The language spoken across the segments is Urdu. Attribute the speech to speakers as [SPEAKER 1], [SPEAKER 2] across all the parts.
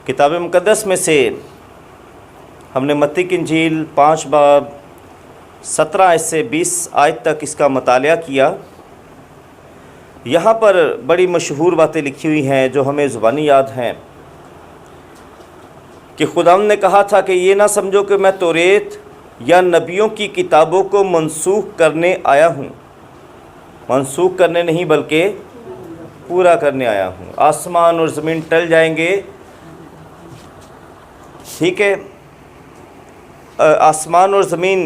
[SPEAKER 1] کتاب مقدس میں سے ہم نے متی کی انجیل 5 باب 17 سے 20 آیت تک اس کا مطالعہ کیا۔ یہاں پر بڑی مشہور باتیں لکھی ہوئی ہیں جو ہمیں زبانی یاد ہیں کہ خداوند نے کہا تھا کہ یہ نہ سمجھو کہ میں توریت یا نبیوں کی کتابوں کو منسوخ کرنے آیا ہوں۔ منسوخ کرنے نہیں بلکہ پورا کرنے آیا ہوں۔ آسمان اور زمین ٹل جائیں گے، ٹھیک ہے، آسمان اور زمین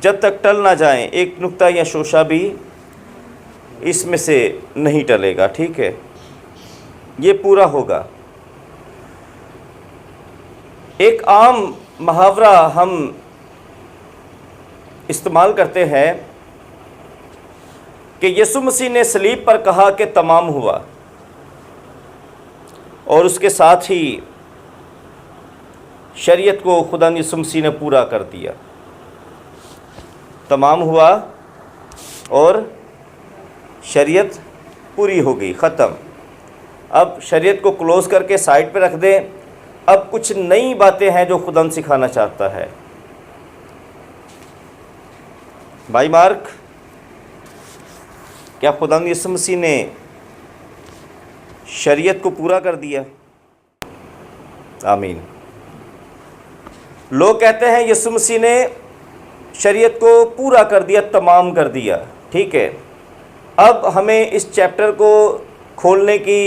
[SPEAKER 1] جب تک ٹل نہ جائیں ایک نقطہ یا شوشہ بھی اس میں سے نہیں ٹلے گا، ٹھیک ہے، یہ پورا ہوگا۔ ایک عام محاورہ ہم استعمال کرتے ہیں کہ یسوع مسیح نے صلیب پر کہا کہ تمام ہوا، اور اس کے ساتھ ہی شریعت کو خدا یسوع مسیح نے پورا کر دیا۔ تمام ہوا اور شریعت پوری ہو گئی، ختم۔ اب شریعت کو کلوز کر کے سائڈ پہ رکھ دیں، اب کچھ نئی باتیں ہیں جو خدا سکھانا چاہتا ہے۔ بھائی مارک، کیا خدا یسوع مسیح نے شریعت کو پورا کر دیا؟ آمین۔ لوگ کہتے ہیں یسوع مسیح نے شریعت کو پورا کر دیا، تمام کر دیا، ٹھیک ہے، اب ہمیں اس چیپٹر کو کھولنے کی،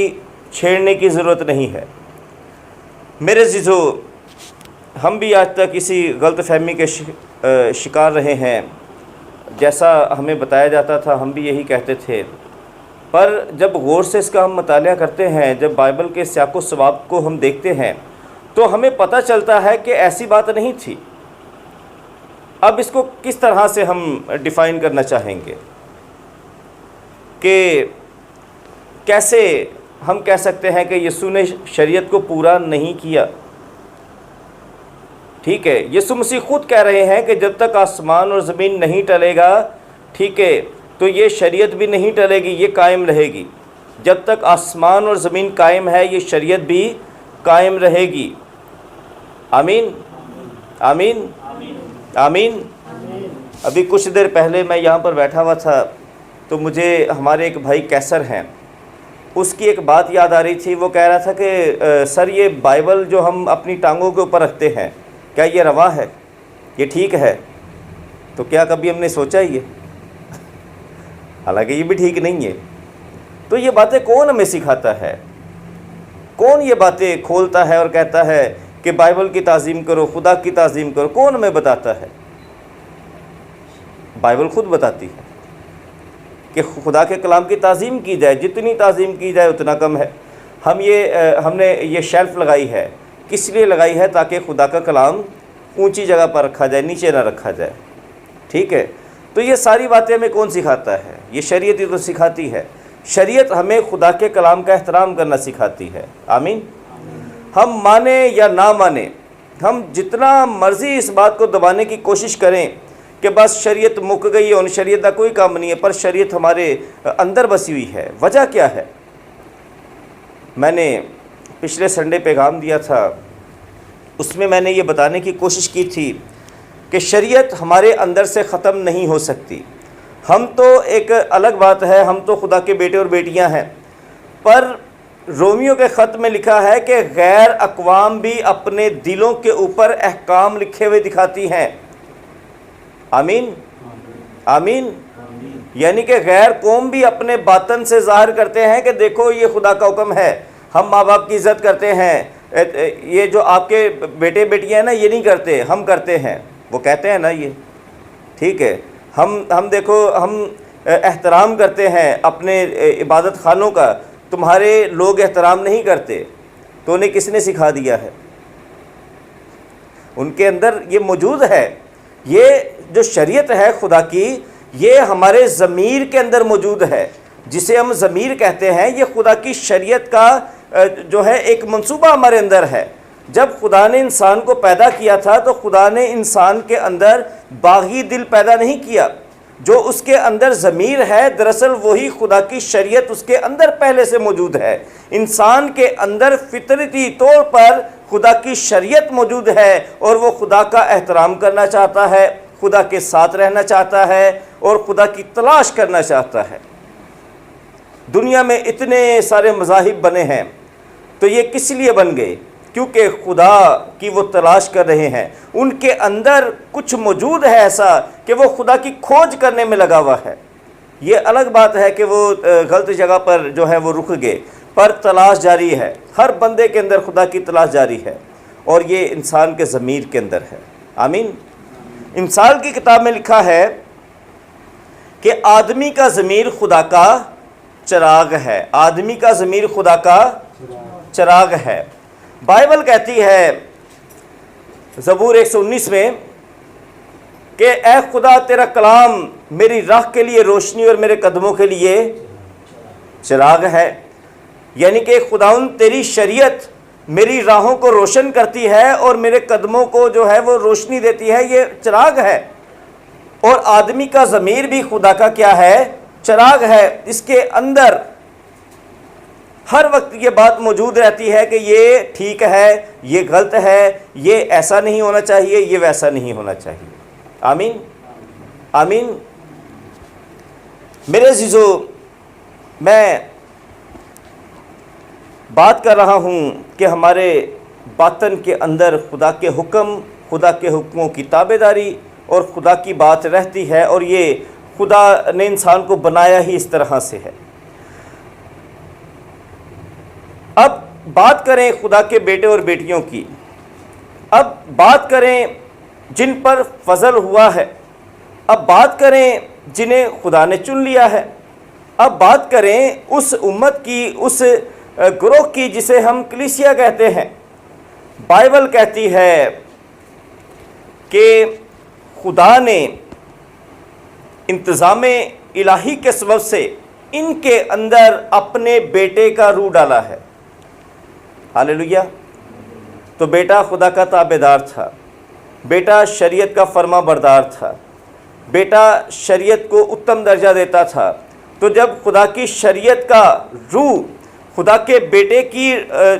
[SPEAKER 1] چھیڑنے کی ضرورت نہیں ہے۔ میرے عزیزو، ہم بھی آج تک اسی غلط فہمی کے شکار رہے ہیں۔ جیسا ہمیں بتایا جاتا تھا ہم بھی یہی کہتے تھے، پر جب غور سے اس کا ہم مطالعہ کرتے ہیں، جب بائبل کے سیاق و سباق کو ہم دیکھتے ہیں تو ہمیں پتہ چلتا ہے کہ ایسی بات نہیں تھی۔ اب اس کو کس طرح سے ہم ڈیفائن کرنا چاہیں گے کہ کیسے ہم کہہ سکتے ہیں کہ یسوع نے شریعت کو پورا نہیں کیا؟ ٹھیک ہے، یسوع مسیح خود کہہ رہے ہیں کہ جب تک آسمان اور زمین نہیں ٹلے گا، ٹھیک ہے، تو یہ شریعت بھی نہیں ٹلے گی، یہ قائم رہے گی۔ جب تک آسمان اور زمین قائم ہے، یہ شریعت بھی قائم رہے گی۔ آمین، آمین، آمین۔ ابھی کچھ دیر پہلے میں یہاں پر بیٹھا ہوا تھا تو مجھے ہمارے ایک بھائی کیسر ہیں، اس کی ایک بات یاد آ رہی تھی۔ وہ کہہ رہا تھا کہ سر یہ بائبل جو ہم اپنی ٹانگوں کے اوپر رکھتے ہیں، کیا یہ روا ہے؟ یہ ٹھیک ہے؟ تو کیا کبھی ہم نے سوچا ہی ہے؟ حالانکہ یہ بھی ٹھیک نہیں ہے۔ تو یہ باتیں کون ہمیں سکھاتا ہے؟ کون یہ باتیں کھولتا ہے اور کہتا ہے کہ بائبل کی تعظیم کرو، خدا کی تعظیم کرو؟ کون ہمیں بتاتا ہے؟ بائبل خود بتاتی ہے کہ خدا کے کلام کی تعظیم کی جائے، جتنی تعظیم کی جائے اتنا کم ہے۔ ہم نے یہ شیلف لگائی ہے، کس لیے لگائی ہے؟ تاکہ خدا کا کلام اونچی جگہ پر رکھا جائے، نیچے نہ رکھا جائے، ٹھیک ہے۔ تو یہ ساری باتیں ہمیں کون سکھاتا ہے؟ یہ شریعت ہی تو سکھاتی ہے۔ شریعت ہمیں خدا کے کلام کا احترام کرنا سکھاتی ہے۔ آمین۔ ہم مانیں یا نہ مانیں، ہم جتنا مرضی اس بات کو دبانے کی کوشش کریں کہ بس شریعت مک گئی ہے، ان شریعت کا کوئی کام نہیں ہے، پر شریعت ہمارے اندر بسی ہوئی ہے۔ وجہ کیا ہے؟ میں نے پچھلے سنڈے پیغام دیا تھا، اس میں نے یہ بتانے کی کوشش کی تھی کہ شریعت ہمارے اندر سے ختم نہیں ہو سکتی۔ ہم تو ایک الگ بات ہے، ہم تو خدا کے بیٹے اور بیٹیاں ہیں، پر رومیو کے خط میں لکھا ہے کہ غیر اقوام بھی اپنے دلوں کے اوپر احکام لکھے ہوئے دکھاتی ہیں۔ آمین، آمین۔ یعنی کہ غیر قوم بھی اپنے باطن سے ظاہر کرتے ہیں کہ دیکھو یہ خدا کا حکم ہے، ہم ماں باپ کی عزت کرتے ہیں، یہ جو آپ کے بیٹے بیٹیاں ہیں نا یہ نہیں کرتے، ہم کرتے ہیں، وہ کہتے ہیں نا یہ، ٹھیک ہے۔ ہم دیکھو، ہم احترام کرتے ہیں اپنے عبادت خانوں کا، تمہارے لوگ احترام نہیں کرتے۔ تو انہیں کس نے سکھا دیا ہے؟ ان کے اندر یہ موجود ہے۔ یہ جو شریعت ہے خدا کی، یہ ہمارے ضمیر کے اندر موجود ہے، جسے ہم ضمیر کہتے ہیں۔ یہ خدا کی شریعت کا جو ہے ایک منصوبہ ہمارے اندر ہے۔ جب خدا نے انسان کو پیدا کیا تھا تو خدا نے انسان کے اندر باغی دل پیدا نہیں کیا، جو اس کے اندر ضمیر ہے دراصل وہی خدا کی شریعت اس کے اندر پہلے سے موجود ہے۔ انسان کے اندر فطرتی طور پر خدا کی شریعت موجود ہے اور وہ خدا کا احترام کرنا چاہتا ہے، خدا کے ساتھ رہنا چاہتا ہے اور خدا کی تلاش کرنا چاہتا ہے۔ دنیا میں اتنے سارے مذاہب بنے ہیں تو یہ کس لیے بن گئے؟ کیونکہ خدا کی وہ تلاش کر رہے ہیں، ان کے اندر کچھ موجود ہے ایسا کہ وہ خدا کی کھوج کرنے میں لگا ہوا ہے۔ یہ الگ بات ہے کہ وہ غلط جگہ پر جو ہے وہ رک گئے، پر تلاش جاری ہے، ہر بندے کے اندر خدا کی تلاش جاری ہے، اور یہ انسان کے ضمیر کے اندر ہے۔ آمین۔ انسان کی کتاب میں لکھا ہے کہ آدمی کا ضمیر خدا کا چراغ ہے، آدمی کا ضمیر خدا کا چراغ ہے۔ بائبل کہتی ہے زبور 119 میں کہ اے خدا تیرا کلام میری راہ کے لیے روشنی اور میرے قدموں کے لیے چراغ ہے، یعنی کہ خداوند تیری شریعت میری راہوں کو روشن کرتی ہے اور میرے قدموں کو جو ہے وہ روشنی دیتی ہے، یہ چراغ ہے۔ اور آدمی کا ضمیر بھی خدا کا کیا ہے؟ چراغ ہے۔ اس کے اندر ہر وقت یہ بات موجود رہتی ہے کہ یہ ٹھیک ہے، یہ غلط ہے، یہ ایسا نہیں ہونا چاہیے، یہ ویسا نہیں ہونا چاہیے۔ آمین آمین۔ میرے عزیزو، میں بات کر رہا ہوں کہ ہمارے باطن کے اندر خدا کے حکم، خدا کے حکموں کی تابع داری اور خدا کی بات رہتی ہے، اور یہ خدا نے انسان کو بنایا ہی اس طرح سے ہے۔ اب بات کریں خدا کے بیٹے اور بیٹیوں کی، اب بات کریں جن پر فضل ہوا ہے، اب بات کریں جنہیں خدا نے چن لیا ہے، اب بات کریں اس امت کی، اس گروہ کی جسے ہم کلیسیا کہتے ہیں۔ بائبل کہتی ہے کہ خدا نے انتظام الہی کے سبب سے ان کے اندر اپنے بیٹے کا روح ڈالا ہے۔ ہاللیلویہ۔ تو بیٹا خدا کا تابعدار تھا، بیٹا شریعت کا فرما بردار تھا، بیٹا شریعت کو اتم درجہ دیتا تھا۔ تو جب خدا کی شریعت کا روح، خدا کے بیٹے کی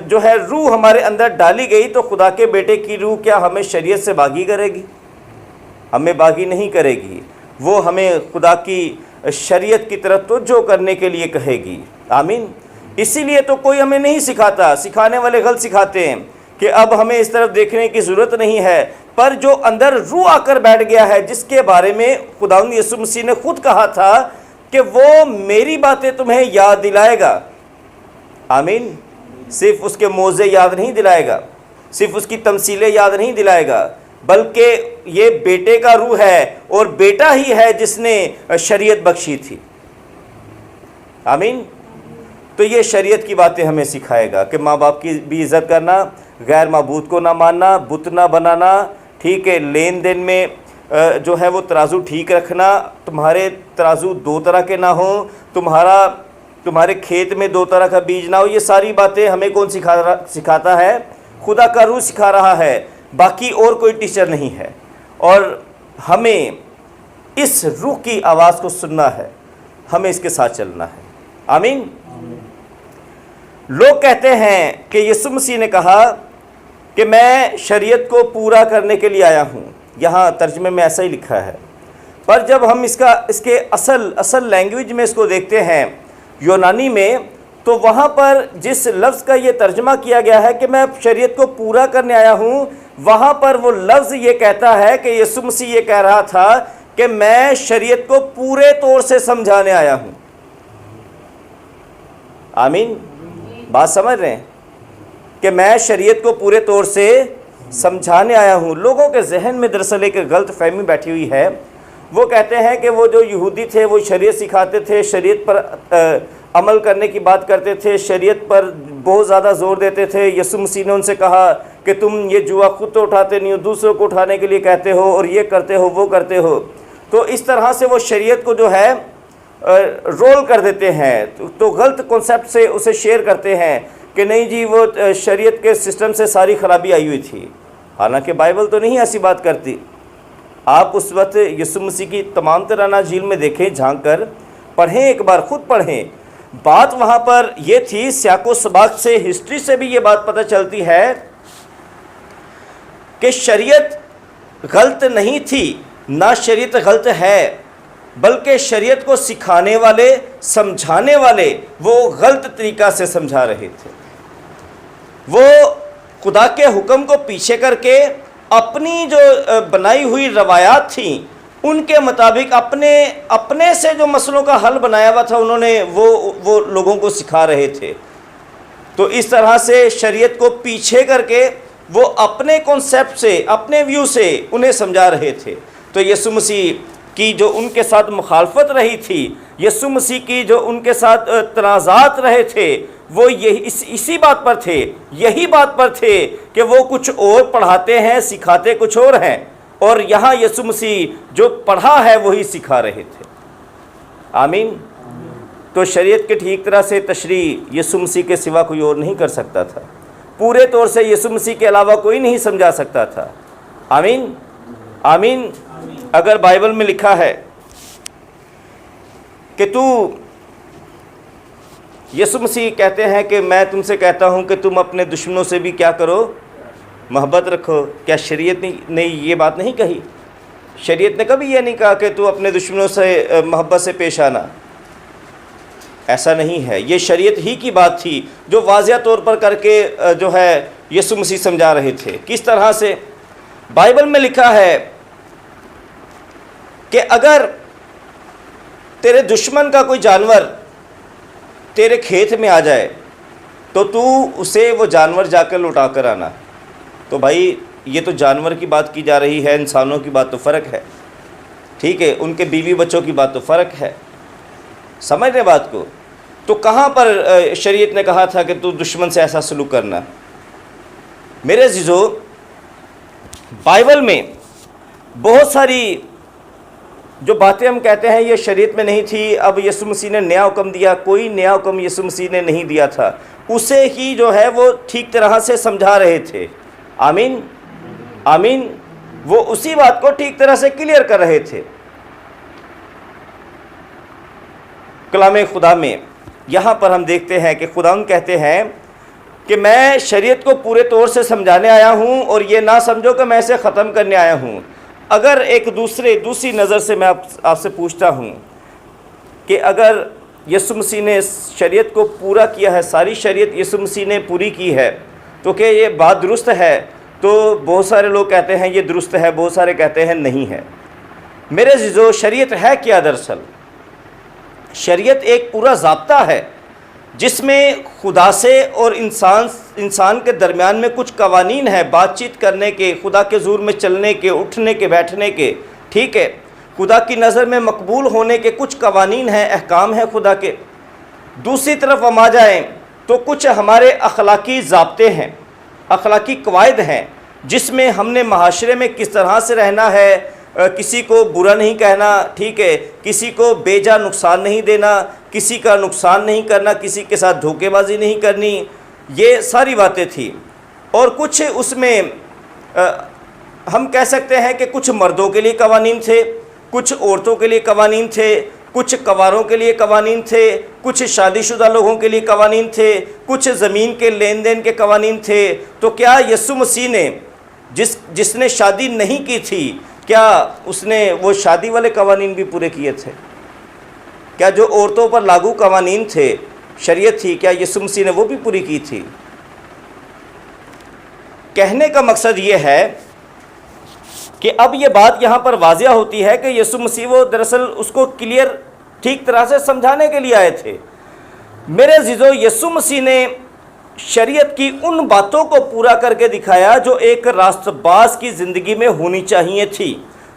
[SPEAKER 1] جو ہے روح ہمارے اندر ڈالی گئی، تو خدا کے بیٹے کی روح کیا ہمیں شریعت سے باغی کرے گی؟ ہمیں باغی نہیں کرے گی، وہ ہمیں خدا کی شریعت کی طرف توجہ کرنے کے لیے کہے گی۔ آمین۔ اسی لیے تو کوئی ہمیں نہیں سکھاتا، سکھانے والے غلط سکھاتے ہیں کہ اب ہمیں اس طرف دیکھنے کی ضرورت نہیں ہے، پر جو اندر روح آ کر بیٹھ گیا ہے، جس کے بارے میں خداوند یسوع مسیح نے خود کہا تھا کہ وہ میری باتیں تمہیں یاد دلائے گا۔ آمین۔ صرف اس کے موعظے یاد نہیں دلائے گا، صرف اس کی تمثیلیں یاد نہیں دلائے گا، بلکہ یہ بیٹے کا روح ہے، اور بیٹا ہی ہے جس نے شریعت بخشی تھی۔ آمین۔ تو یہ شریعت کی باتیں ہمیں سکھائے گا کہ ماں باپ کی بھی عزت کرنا، غیر معبود کو نہ ماننا، بت نہ بنانا، ٹھیک ہے، لین دین میں جو ہے وہ ترازو ٹھیک رکھنا، تمہارے ترازو دو طرح کے نہ ہوں، تمہارے کھیت میں دو طرح کا بیج نہ ہو۔ یہ ساری باتیں ہمیں کون سکھاتا ہے؟ خدا کا روح سکھا رہا ہے، باقی اور کوئی ٹیچر نہیں ہے، اور ہمیں اس روح کی آواز کو سننا ہے، ہمیں اس کے ساتھ چلنا ہے۔ آمین۔ لوگ کہتے ہیں کہ یسوع مسیح نے کہا کہ میں شریعت کو پورا کرنے کے لیے آیا ہوں، یہاں ترجمے میں ایسا ہی لکھا ہے، پر جب ہم اس کے اصل لینگویج میں اس کو دیکھتے ہیں، یونانی میں، تو وہاں پر جس لفظ کا یہ ترجمہ کیا گیا ہے کہ میں شریعت کو پورا کرنے آیا ہوں، وہاں پر وہ لفظ یہ کہتا ہے کہ یسوع مسیح یہ کہہ رہا تھا کہ میں شریعت کو پورے طور سے سمجھانے آیا ہوں۔ آمین۔ بات سمجھ رہے ہیں کہ میں شریعت کو پورے طور سے سمجھانے آیا ہوں۔ لوگوں کے ذہن میں دراصل ایک غلط فہمی بیٹھی ہوئی ہے، وہ کہتے ہیں کہ وہ جو یہودی تھے وہ شریعت سکھاتے تھے، شریعت پر عمل کرنے کی بات کرتے تھے، شریعت پر بہت زیادہ زور دیتے تھے۔ یسوع مسیح نے ان سے کہا کہ تم یہ جوا خود تو اٹھاتے نہیں ہو، دوسروں کو اٹھانے کے لیے کہتے ہو، اور یہ کرتے ہو، وہ کرتے ہو۔ تو اس طرح سے وہ شریعت کو جو ہے رول کر دیتے ہیں، تو غلط کنسیپٹ سے اسے شیئر کرتے ہیں کہ نہیں جی وہ شریعت کے سسٹم سے ساری خرابی آئی ہوئی تھی، حالانکہ بائبل تو نہیں ایسی بات کرتی۔ آپ اس وقت یسوع مسیح کی تمام تر اناجیل میں دیکھیں، جھانک کر پڑھیں، ایک بار خود پڑھیں۔ بات وہاں پر یہ تھی، سیاق و سباق سے، ہسٹری سے بھی یہ بات پتہ چلتی ہے کہ شریعت غلط نہیں تھی، نہ شریعت غلط ہے، بلکہ شریعت کو سکھانے والے، سمجھانے والے وہ غلط طریقہ سے سمجھا رہے تھے۔ وہ خدا کے حکم کو پیچھے کر کے اپنی جو بنائی ہوئی روایات تھیں ان کے مطابق اپنے سے جو مسئلوں کا حل بنایا ہوا تھا انہوں نے وہ لوگوں کو سکھا رہے تھے۔ تو اس طرح سے شریعت کو پیچھے کر کے وہ اپنے کنسیپٹ سے، اپنے ویو سے انہیں سمجھا رہے تھے۔ تو یسوع مسیح کی جو ان کے ساتھ مخالفت رہی تھی، یسوع مسیح کی جو ان کے ساتھ تنازعات رہے تھے، وہ اسی بات پر تھے، یہی بات پر تھے کہ وہ کچھ اور پڑھاتے ہیں، سکھاتے کچھ اور ہیں، اور یہاں یسوع مسیح جو پڑھا ہے وہی سکھا رہے تھے۔ آمین۔ تو شریعت کے ٹھیک طرح سے تشریح یسوع مسیح کے سوا کوئی اور نہیں کر سکتا تھا، پورے طور سے یسوع مسیح کے علاوہ کوئی نہیں سمجھا سکتا تھا۔ آمین، آمین۔ اگر بائبل میں لکھا ہے کہ یسوع مسیح کہتے ہیں کہ میں تم سے کہتا ہوں کہ تم اپنے دشمنوں سے بھی کیا کرو، محبت رکھو، کیا شریعت نے یہ بات نہیں کہی؟ شریعت نے کبھی یہ نہیں کہا کہ تو اپنے دشمنوں سے محبت سے پیش آنا، ایسا نہیں ہے۔ یہ شریعت ہی کی بات تھی جو واضح طور پر کر کے جو ہے یسوع مسیح سمجھا رہے تھے۔ کس طرح سے؟ بائبل میں لکھا ہے کہ اگر تیرے دشمن کا کوئی جانور تیرے کھیت میں آ جائے تو اسے وہ جانور جا کر لوٹا کر آنا۔ تو بھائی یہ تو جانور کی بات کی جا رہی ہے، انسانوں کی بات تو فرق ہے، ٹھیک ہے، ان کے بیوی بچوں کی بات تو فرق ہے، سمجھ رہے بات کو؟ تو کہاں پر شریعت نے کہا تھا کہ تو دشمن سے ایسا سلوک کرنا؟ میرے عزیزو، بائبل میں بہت ساری جو باتیں ہم کہتے ہیں یہ شریعت میں نہیں تھی، اب یسوع مسیح نے نیا حکم دیا، کوئی نیا حکم یسوع مسیح نے نہیں دیا تھا، اسے ہی جو ہے وہ ٹھیک طرح سے سمجھا رہے تھے۔ آمین، آمین۔ وہ اسی بات کو ٹھیک طرح سے کلیئر کر رہے تھے۔ کلام خدا میں یہاں پر ہم دیکھتے ہیں کہ خداوند کہتے ہیں کہ میں شریعت کو پورے طور سے سمجھانے آیا ہوں، اور یہ نہ سمجھو کہ میں اسے ختم کرنے آیا ہوں۔ اگر ایک دوسری نظر سے میں آپ سے پوچھتا ہوں کہ اگر یسوع مسیح نے شریعت کو پورا کیا ہے، ساری شریعت یسوع مسیح نے پوری کی ہے، تو کہ یہ بات درست ہے؟ تو بہت سارے لوگ کہتے ہیں یہ درست ہے، بہت سارے کہتے ہیں نہیں ہے۔ میرے عزیزو، شریعت ہے کیا؟ دراصل شریعت ایک پورا ضابطہ ہے جس میں خدا سے اور انسان کے درمیان میں کچھ قوانین ہیں، بات چیت کرنے کے، خدا کے حضور میں چلنے کے، اٹھنے کے، بیٹھنے کے، ٹھیک ہے، خدا کی نظر میں مقبول ہونے کے کچھ قوانین ہیں، احکام ہیں خدا کے۔ دوسری طرف ہم آ جائیں تو کچھ ہمارے اخلاقی ضابطے ہیں، اخلاقی قواعد ہیں، جس میں ہم نے معاشرے میں کس طرح سے رہنا ہے، کسی کو برا نہیں کہنا، ٹھیک ہے، کسی کو بے جا نقصان نہیں دینا، کسی کا نقصان نہیں کرنا، کسی کے ساتھ دھوکے بازی نہیں کرنی، یہ ساری باتیں تھیں۔ اور کچھ اس میں ہم کہہ سکتے ہیں کہ کچھ مردوں کے لیے قوانین تھے، کچھ عورتوں کے لیے قوانین تھے، کچھ کنواروں کے لیے قوانین تھے، کچھ شادی شدہ لوگوں کے لیے قوانین تھے، کچھ زمین کے لین دین کے قوانین تھے۔ تو کیا یسوع مسیح نے جس نے شادی نہیں کی تھی، کیا اس نے وہ شادی والے قوانین بھی پورے کیے تھے؟ کیا جو عورتوں پر لاگو قوانین تھے، شریعت تھی، کیا یسوع مسیح نے وہ بھی پوری کی تھی؟ کہنے کا مقصد یہ ہے کہ اب یہ بات یہاں پر واضح ہوتی ہے کہ یسوع مسیح وہ دراصل اس کو کلیئر ٹھیک طرح سے سمجھانے کے لیے آئے تھے۔ میرے عزیزو، یسوع مسیح نے شریعت کی ان باتوں کو پورا کر کے دکھایا جو ایک راست باز کی زندگی میں ہونی چاہیے تھی،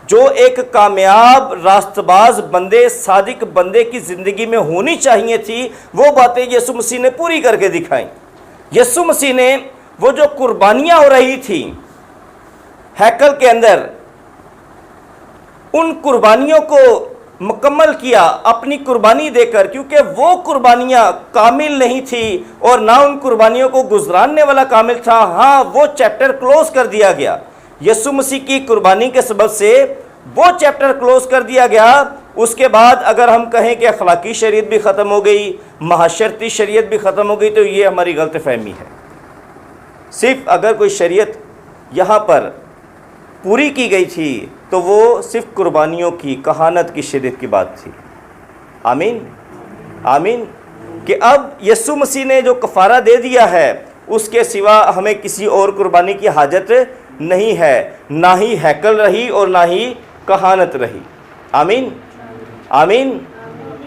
[SPEAKER 1] جو ایک کامیاب راست باز بندے، صادق بندے کی زندگی میں ہونی چاہیے تھی، وہ باتیں یسوع مسیح نے پوری کر کے دکھائیں۔ یسوع مسیح نے وہ جو قربانیاں ہو رہی تھیں ہیکل کے اندر، ان قربانیوں کو مکمل کیا اپنی قربانی دے کر، کیونکہ وہ قربانیاں کامل نہیں تھی اور نہ ان قربانیوں کو گزراننے والا کامل تھا۔ ہاں، وہ چیپٹر کلوز کر دیا گیا۔ یسوع مسیح کی قربانی کے سبب سے وہ چیپٹر کلوز کر دیا گیا۔ اس کے بعد اگر ہم کہیں کہ اخلاقی شریعت بھی ختم ہو گئی، معاشرتی شریعت بھی ختم ہو گئی، تو یہ ہماری غلط فہمی ہے۔ صرف اگر کوئی شریعت یہاں پر پوری کی گئی تھی تو وہ صرف قربانیوں کی، کہانت کی شریعت کی بات تھی۔ آمین آمین۔ کہ اب یسوع مسیح نے جو کفارہ دے دیا ہے، اس کے سوا ہمیں کسی اور قربانی کی حاجت نہیں ہے، نہ ہی ہیکل رہی اور نہ ہی کہانت رہی۔ آمین آمین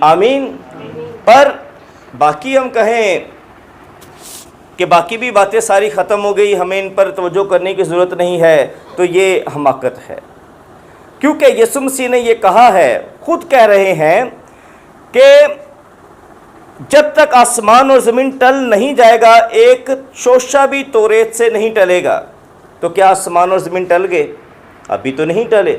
[SPEAKER 1] آمین۔ پر باقی ہم کہیں کہ باقی بھی باتیں ساری ختم ہو گئی، ہمیں ان پر توجہ کرنے کی ضرورت نہیں ہے، تو یہ حماقت ہے۔ کیونکہ یسوع مسیح نے یہ کہا ہے، خود کہہ رہے ہیں کہ جب تک آسمان اور زمین ٹل نہیں جائے گا، ایک شوشہ بھی توریت سے نہیں ٹلے گا۔ تو کیا آسمان اور زمین ٹل گئے؟ ابھی تو نہیں ٹلے۔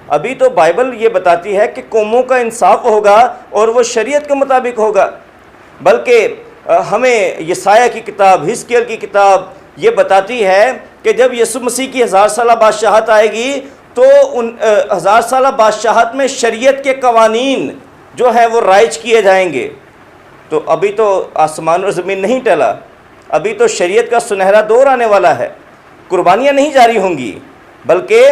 [SPEAKER 1] ابھی تو بائبل یہ بتاتی ہے کہ قوموں کا انصاف ہوگا اور وہ شریعت کے مطابق ہوگا۔ بلکہ ہمیں یسایہ کی کتاب، حزقیل کی کتاب یہ بتاتی ہے کہ جب یسوع مسیح کی 1000 سالہ بادشاہت آئے گی تو ان 1000 سالہ بادشاہت میں شریعت کے قوانین جو ہے وہ رائج کیے جائیں گے۔ تو ابھی تو آسمان اور زمین نہیں ٹلا، ابھی تو شریعت کا سنہرا دور آنے والا ہے۔ قربانیاں نہیں جاری ہوں گی، بلکہ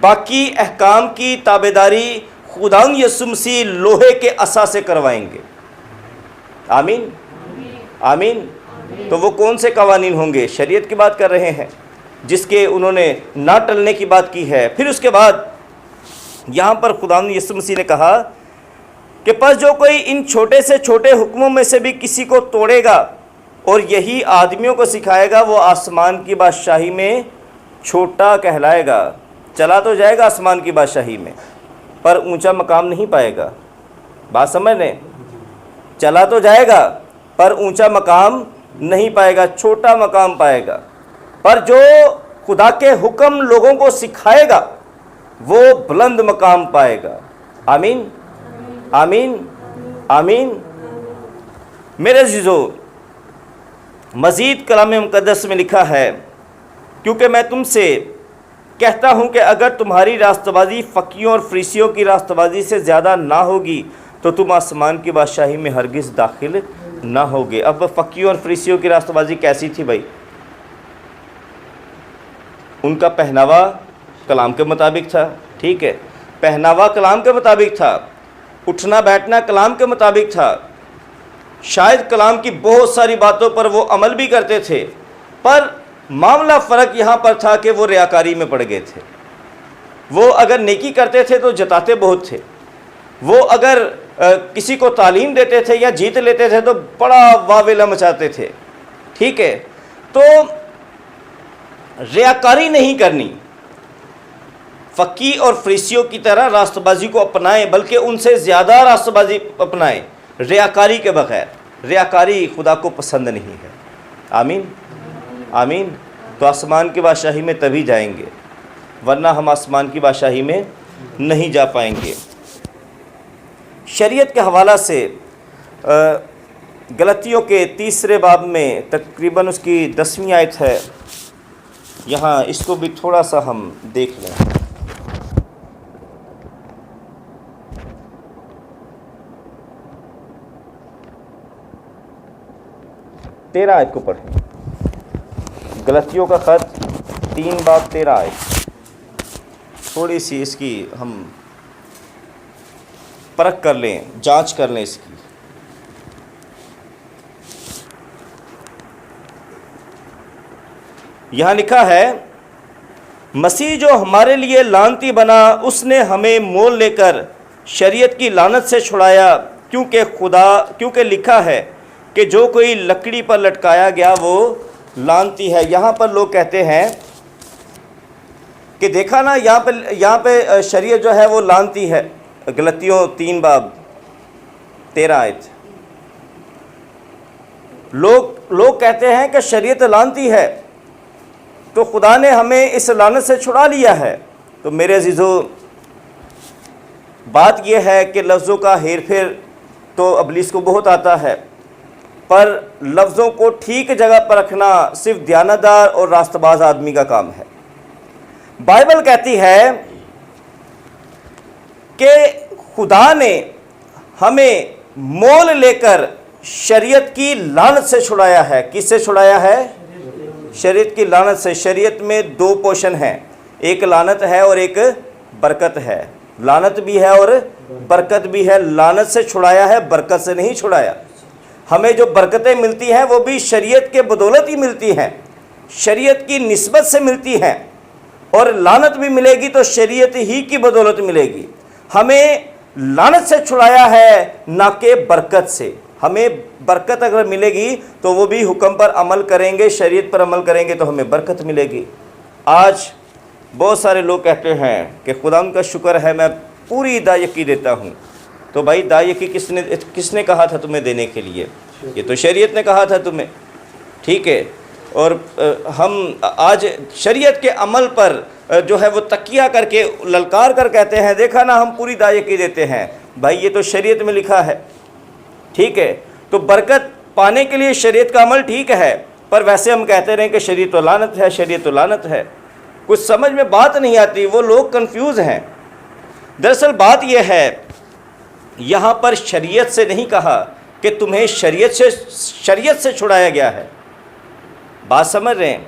[SPEAKER 1] باقی احکام کی تابعداری خداوند یسوع مسیح لوہے کے عصا سے کروائیں گے۔ آمین آمین۔ تو وہ کون سے قوانین ہوں گے؟ شریعت کی بات کر رہے ہیں، جس کے انہوں نے نہ ٹلنے کی بات کی ہے۔ پھر اس کے بعد یہاں پر خداوند یسوع مسیح نے کہا کہ پس جو کوئی ان چھوٹے سے چھوٹے حکموں میں سے بھی کسی کو توڑے گا اور یہی آدمیوں کو سکھائے گا، وہ آسمان کی بادشاہی میں چھوٹا کہلائے گا۔ چلا تو جائے گا آسمان کی بادشاہی میں، پر اونچا مقام نہیں پائے گا۔ بات سمجھ لیں، چلا تو جائے گا پر اونچا مقام نہیں پائے گا، چھوٹا مقام پائے گا۔ پر جو خدا کے حکم لوگوں کو سکھائے گا وہ بلند مقام پائے گا۔ آمین آمین آمین۔ میرے عزیزو، مزید کلام مقدس میں لکھا ہے، کیونکہ میں تم سے کہتا ہوں کہ اگر تمہاری راستہ بازی فقیوں اور فریسیوں کی راستہ بازی سے زیادہ نہ ہوگی تو تم آسمان کی بادشاہی میں ہرگز داخل نہ ہوگے۔ اب فقیوں اور فریسیوں کی راستہ بازی کیسی تھی بھائی؟ ان کا پہناوا کلام کے مطابق تھا، ٹھیک ہے، پہناوا کلام کے مطابق تھا، اٹھنا بیٹھنا کلام کے مطابق تھا، شاید کلام کی بہت ساری باتوں پر وہ عمل بھی کرتے تھے، پر معاملہ فرق یہاں پر تھا کہ وہ ریاکاری میں پڑ گئے تھے۔ وہ اگر نیکی کرتے تھے تو جتاتے بہت تھے، وہ اگر کسی کو تعلیم دیتے تھے یا جیت لیتے تھے تو بڑا واویلا مچاتے تھے، ٹھیک ہے۔ تو ریاکاری نہیں کرنی، فقی اور فریسیوں کی طرح راستہ بازی کو اپنائیں، بلکہ ان سے زیادہ راستہ بازی اپنائیں، ریاکاری کے بغیر۔ ریاکاری خدا کو پسند نہیں ہے۔ آمین آمین۔ تو آسمان کی بادشاہی میں تبھی جائیں گے، ورنہ ہم آسمان کی بادشاہی میں نہیں جا پائیں گے۔ شریعت کے حوالہ سے غلطیوں کے 3 باب میں تقریباً اس کی 10ویں آیت ہے، یہاں اس کو بھی تھوڑا سا ہم دیکھ لیں۔ تیرہ آیت کو پڑھیں، غلطیوں کا خط 3 باب 13 آیت۔ تھوڑی سی اس کی ہم پرکھ کر لیں، جانچ کر لیں اس کی۔ یہاں لکھا ہے، مسیح جو ہمارے لیے لعنتی بنا، اس نے ہمیں مول لے کر شریعت کی لعنت سے چھڑایا، کیونکہ لکھا ہے کہ جو کوئی لکڑی پر لٹکایا گیا وہ لعنتی ہے۔ یہاں پر لوگ کہتے ہیں کہ دیکھا نا، یہاں پہ شریعت جو ہے وہ لعنتی ہے۔ غلطیوں 3 باب 13 آیت۔ لوگ کہتے ہیں کہ شریعت لعنتی ہے، تو خدا نے ہمیں اس لعنت سے چھڑا لیا ہے۔ تو میرے عزیزو، بات یہ ہے کہ لفظوں کا ہیر پھیر تو ابلیس کو بہت آتا ہے، پر لفظوں کو ٹھیک جگہ پر رکھنا صرف دیانتدار اور راستہ باز آدمی کا کام ہے۔ بائبل کہتی ہے کہ خدا نے ہمیں مول لے کر شریعت کی لعنت سے چھڑایا ہے۔ کس سے چھڑایا ہے؟ شریعت کی لعنت سے۔ شریعت میں دو پورشن ہیں، ایک لعنت ہے اور ایک برکت ہے۔ لعنت بھی ہے اور برکت بھی ہے۔ لعنت سے چھڑایا ہے، برکت سے نہیں چھڑایا۔ ہمیں جو برکتیں ملتی ہیں وہ بھی شریعت کے بدولت ہی ملتی ہیں، شریعت کی نسبت سے ملتی ہیں، اور لعنت بھی ملے گی تو شریعت ہی کی بدولت ملے گی۔ ہمیں لعنت سے چھڑایا ہے نہ کہ برکت سے۔ ہمیں برکت اگر ملے گی تو وہ بھی حکم پر عمل کریں گے، شریعت پر عمل کریں گے تو ہمیں برکت ملے گی۔ آج بہت سارے لوگ کہتے ہیں کہ خدا ان کا شکر ہے میں پوری دایکی دیتا ہوں۔ تو بھائی دایکی کس نے کہا تھا تمہیں دینے کے لیے؟ یہ تو شریعت نے کہا تھا تمہیں، ٹھیک ہے؟ اور ہم آج شریعت کے عمل پر جو ہے وہ تکیہ کر کے للکار کر کہتے ہیں دیکھا نا ہم پوری دایکی دیتے ہیں۔ بھائی یہ تو شریعت میں لکھا ہے، ٹھیک ہے؟ تو برکت پانے کے لیے شریعت کا عمل ٹھیک ہے، پر ویسے ہم کہتے رہیں کہ شریعت و لعنت ہے، شریعت و لعنت ہے۔ کچھ سمجھ میں بات نہیں آتی، وہ لوگ کنفیوز ہیں۔ دراصل بات یہ ہے، یہاں پر شریعت سے نہیں کہا کہ تمہیں شریعت سے چھڑایا گیا ہے۔ بات سمجھ رہے ہیں؟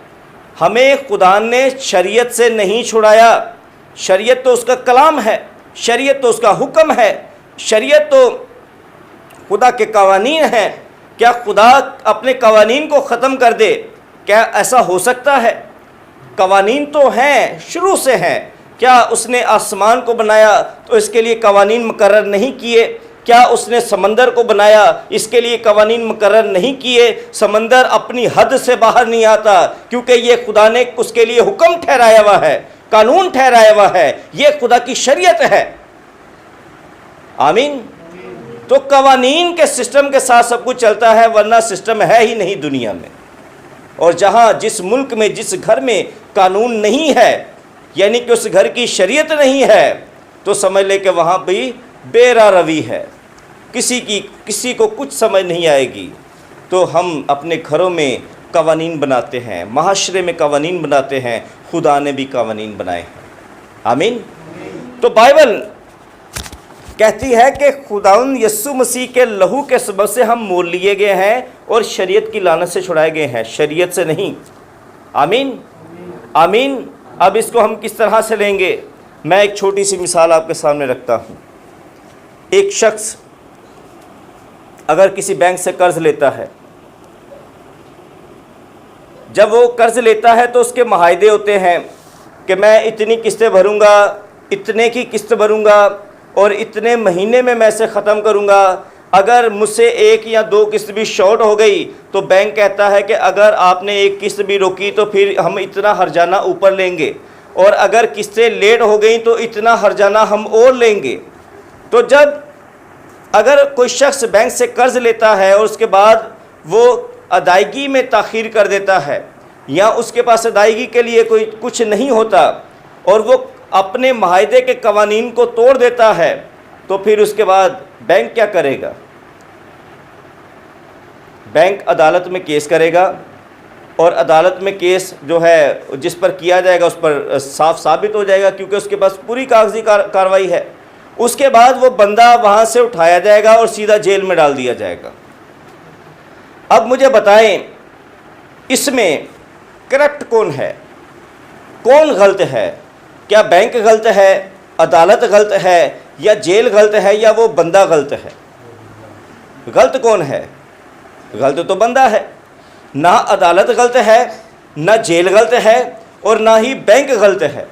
[SPEAKER 1] ہمیں خدا نے شریعت سے نہیں چھڑایا۔ شریعت تو اس کا کلام ہے، شریعت تو اس کا حکم ہے، شریعت تو خدا کے قوانین ہیں۔ کیا خدا اپنے قوانین کو ختم کر دے؟ کیا ایسا ہو سکتا ہے؟ قوانین تو ہیں، شروع سے ہیں۔ کیا اس نے آسمان کو بنایا تو اس کے لیے قوانین مقرر نہیں کیے؟ کیا اس نے سمندر کو بنایا اس کے لیے قوانین مقرر نہیں کیے؟ سمندر اپنی حد سے باہر نہیں آتا کیونکہ یہ خدا نے اس کے لیے حکم ٹھہرایا ہوا ہے، قانون ٹھہرایا ہوا ہے، یہ خدا کی شریعت ہے۔ آمین۔ تو قوانین کے سسٹم کے ساتھ سب کچھ چلتا ہے، ورنہ سسٹم ہے ہی نہیں دنیا میں۔ اور جہاں جس ملک میں جس گھر میں قانون نہیں ہے، یعنی کہ اس گھر کی شریعت نہیں ہے، تو سمجھ لے کہ وہاں بھی بے راہ روی ہے، کسی کو کچھ سمجھ نہیں آئے گی۔ تو ہم اپنے گھروں میں قوانین بناتے ہیں، معاشرے میں قوانین بناتے ہیں، خدا نے بھی قوانین بنائے ہیں۔ آمین۔ تو بائبل کہتی ہے کہ خداوند یسوع مسیح کے لہو کے سبب سے ہم مول لیے گئے ہیں اور شریعت کی لعنت سے چھڑائے گئے ہیں، شریعت سے نہیں۔ آمین آمین۔ اب اس کو ہم کس طرح سے لیں گے؟ میں ایک چھوٹی سی مثال آپ کے سامنے رکھتا ہوں۔ ایک شخص اگر کسی بینک سے قرض لیتا ہے، جب وہ قرض لیتا ہے تو اس کے معاہدے ہوتے ہیں کہ میں اتنی قسطیں بھروں گا، اتنے کی قسط بھروں گا اور اتنے مہینے میں اسے ختم کروں گا۔ اگر مجھ سے ایک یا دو قسط بھی شارٹ ہو گئی تو بینک کہتا ہے کہ اگر آپ نے ایک قسط بھی روکی تو پھر ہم اتنا ہرجانہ اوپر لیں گے، اور اگر قسطیں لیٹ ہو گئیں تو اتنا ہرجانہ ہم اور لیں گے۔ تو جب اگر کوئی شخص بینک سے قرض لیتا ہے اور اس کے بعد وہ ادائیگی میں تاخیر کر دیتا ہے، یا اس کے پاس ادائیگی کے لیے کوئی کچھ نہیں ہوتا اور وہ اپنے معاہدے کے قوانین کو توڑ دیتا ہے، تو پھر اس کے بعد بینک کیا کرے گا؟ بینک عدالت میں کیس کرے گا، اور عدالت میں کیس جو ہے جس پر کیا جائے گا اس پر صاف ثابت ہو جائے گا، کیونکہ اس کے پاس پوری کاغذی کارروائی ہے۔ اس کے بعد وہ بندہ وہاں سے اٹھایا جائے گا اور سیدھا جیل میں ڈال دیا جائے گا۔ اب مجھے بتائیں اس میں کرپٹ کون ہے؟ کون غلط ہے؟ کیا بینک غلط ہے، عدالت غلط ہے، یا جیل غلط ہے، یا وہ بندہ غلط ہے؟ غلط کون ہے؟ غلط تو بندہ ہے۔ نہ عدالت غلط ہے، نہ جیل غلط ہے، اور نہ ہی بینک غلط ہے۔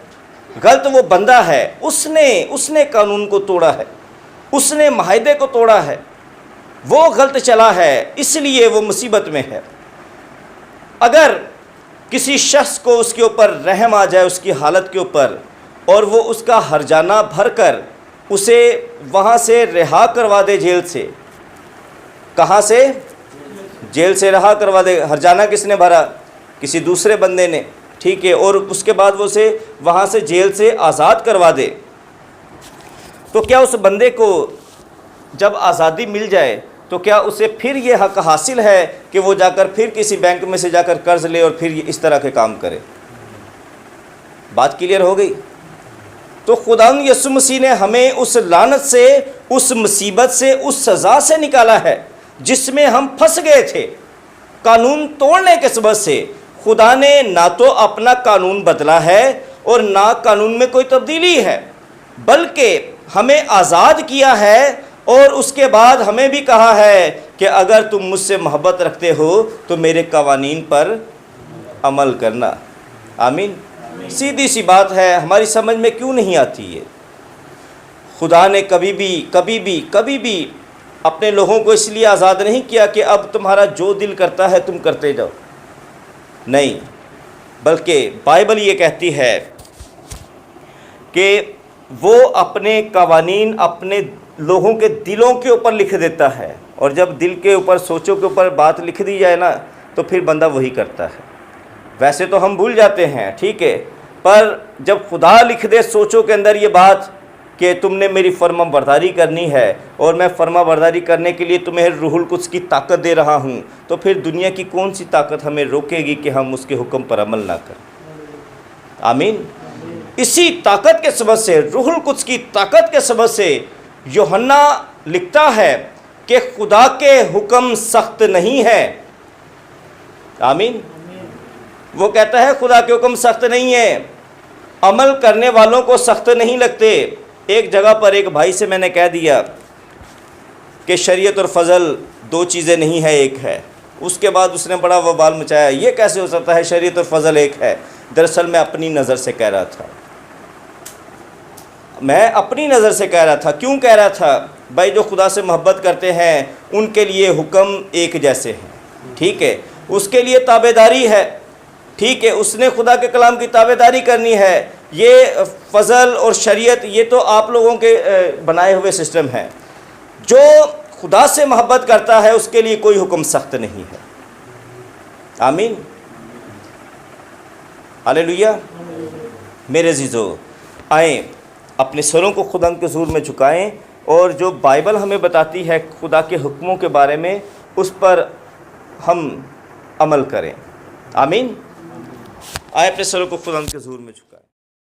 [SPEAKER 1] غلط وہ بندہ ہے، اس نے قانون کو توڑا ہے، اس نے معاہدے کو توڑا ہے، وہ غلط چلا ہے، اس لیے وہ مصیبت میں ہے۔ اگر کسی شخص کو اس کے اوپر رحم آ جائے اس کی حالت کے اوپر، اور وہ اس کا ہرجانہ بھر کر اسے وہاں سے رہا کروا دے جیل سے، کہاں سے؟ جیل سے رہا کروا دے۔ ہرجانہ کس نے بھرا؟ کسی دوسرے بندے نے، ٹھیک ہے، اور اس کے بعد وہ اسے وہاں سے جیل سے آزاد کروا دے، تو کیا اس بندے کو جب آزادی مل جائے تو کیا اسے پھر یہ حق حاصل ہے کہ وہ جا کر پھر کسی بینک میں سے جا کر قرض لے اور پھر اس طرح کے کام کرے؟ بات کلیئر ہو گئی؟ تو خداوند یسوع مسیح نے ہمیں اس لعنت سے، اس مصیبت سے، اس سزا سے نکالا ہے جس میں ہم پھنس گئے تھے قانون توڑنے کے سبب سے۔ خدا نے نہ تو اپنا قانون بدلا ہے اور نہ قانون میں کوئی تبدیلی ہے، بلکہ ہمیں آزاد کیا ہے، اور اس کے بعد ہمیں بھی کہا ہے کہ اگر تم مجھ سے محبت رکھتے ہو تو میرے قوانین پر عمل کرنا۔ آمین۔ سیدھی سی بات ہے، ہماری سمجھ میں کیوں نہیں آتی ہے؟ خدا نے کبھی بھی اپنے لوگوں کو اس لیے آزاد نہیں کیا کہ اب تمہارا جو دل کرتا ہے تم کرتے جاؤ، نہیں، بلکہ بائبل یہ کہتی ہے کہ وہ اپنے قوانین اپنے لوگوں کے دلوں کے اوپر لکھ دیتا ہے، اور جب دل کے اوپر، سوچوں کے اوپر بات لکھ دی جائے نا تو پھر بندہ وہی کرتا ہے۔ ویسے تو ہم بھول جاتے ہیں، ٹھیک ہے، پر جب خدا لکھ دے سوچوں کے اندر یہ بات کہ تم نے میری فرما برداری کرنی ہے اور میں فرما برداری کرنے کے لیے تمہیں روح القدس کی طاقت دے رہا ہوں، تو پھر دنیا کی کون سی طاقت ہمیں روکے گی کہ ہم اس کے حکم پر عمل نہ کریں؟ آمین۔ اسی طاقت کے سبب سے، روح القدس کی طاقت کے سبب سے یوحنا لکھتا ہے کہ خدا کے حکم سخت نہیں ہے۔ آمین۔ وہ کہتا ہے خدا کے حکم سخت نہیں ہے، عمل کرنے والوں کو سخت نہیں لگتے۔ ایک جگہ پر ایک بھائی سے میں نے کہہ دیا کہ شریعت اور فضل دو چیزیں نہیں ہے، ایک ہے۔ اس کے بعد اس نے بڑا وبال مچایا، یہ کیسے ہو سکتا ہے شریعت اور فضل ایک ہے؟ دراصل میں اپنی نظر سے کہہ رہا تھا، میں اپنی نظر سے کہہ رہا تھا۔ کیوں کہہ رہا تھا؟ بھائی جو خدا سے محبت کرتے ہیں ان کے لیے حکم ایک جیسے ہیں، ٹھیک ہے، اس کے لیے تابع داری ہے، ٹھیک ہے، اس نے خدا کے کلام کی تابع داری کرنی ہے۔ یہ فضل اور شریعت یہ تو آپ لوگوں کے بنائے ہوئے سسٹم ہیں۔ جو خدا سے محبت کرتا ہے اس کے لیے کوئی حکم سخت نہیں ہے۔ آمین، ہاللیلویا۔ میرے عزیزو، آئیں اپنے سروں کو خدا کے حضور میں جھکائیں، اور جو بائبل ہمیں بتاتی ہے خدا کے حکموں کے بارے میں اس پر ہم عمل کریں۔ آمین۔ آئیں اپنے سروں کو خدا کے حضور میں جھکائیں۔